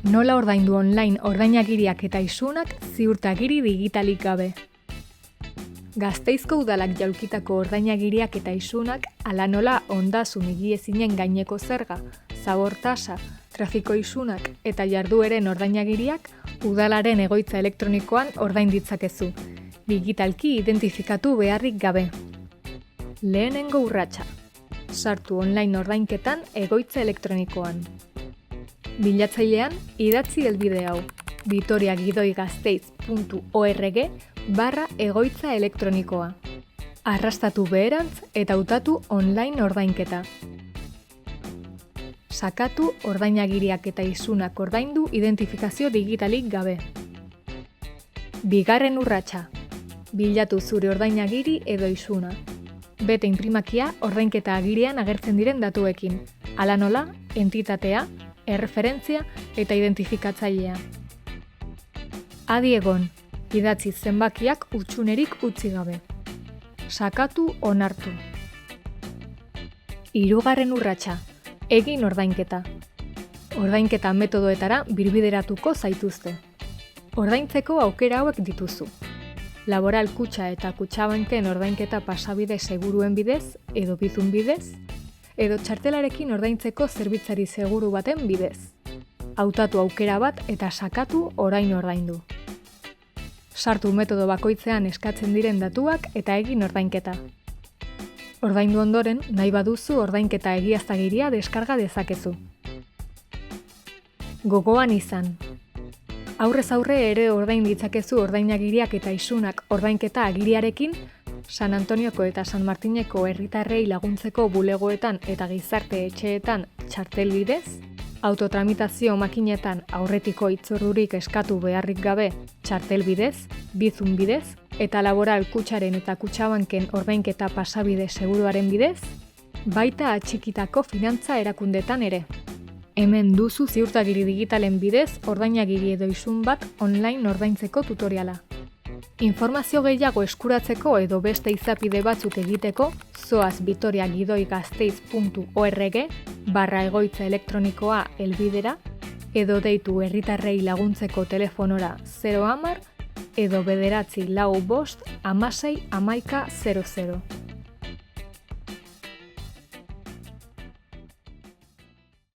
Nola ordaindu online ordainagiriak eta isunak ziurtagiri digitalik gabe. Gasteizko udalak jaulkitako ordainagiriak eta isunak ala nola ondasun higiezinen gaineko zerga, zabor tasa, trafiko isunak eta jardueren ordainagiriak udalaren egoitza elektronikoan ordain ditzakezu, digitalki identifikatu beharrik gabe. Lehenengo urratsa. Sartu online ordainketan egoitza elektronikoan. Bilatzailean idatzi helbide hau: vitoriagidoigasteiz.org/egoitza elektronikoa. Arrastatu beherantz eta hautatu online ordainketa. Sakatu ordainagiriak eta isunak ordaindu identifikazio digitalik gabe. Bigarren urratsa. Bilatu zure ordainagiri edo isuna. Bete inprimakia ordainketa agirian agertzen diren datuekin, hala nola, entitatea, erreferentzia eta identifikatzailea. Adi egon, idatzi zenbakiak hutsunerik utzi gabe. Sakatu onartu. Hirugarren urratsa. Egin ordainketa. Ordainketa metodoetara birbideratuko zaituzte. Ordaintzeko aukera hauek dituzu: Laboral kutxa eta kutxabanken ordainketa pasabide seguruen bidez edo bizum bidez, edo txartelarekin ordaintzeko zerbitzari seguru baten bidez. Hautatu aukera bat eta sakatu orain ordaindu. Sartu metodo bakoitzean eskatzen diren datuak eta egin ordainketa. Ordaindu ondoren, nahi baduzu ordainketa egiaztagiria deskarga dezakezu. Gogoan izan. Aurrez aurre ere ordain ditzakezu ordainagiriak eta isunak ordainketa agiriarekin San Antonioko eta San Martineko herritarrei laguntzeko bulegoetan eta gizarte etxeetan txartel bidez, autotramitazio makinetan aurretiko hitzordurik eskatu beharrik gabe txartel bidez, bizum bidez, eta laboral kutxaren eta kutxabanken ordainketa pasabide seguruaren bidez, baita atxikitako finantza erakundetan ere. Hemen duzu ziurtagiri digitalen bidez ordainagiri edo isun bat online ordaintzeko tutoriala. Informazio gehiago eskuratzeko edo beste izapide batzuk egiteko, zoaz vitoriagidoigasteiz.org/egoitza elektronikoa helbidera, edo deitu herritarrei laguntzeko telefonora 010 edo 945 16 11 00.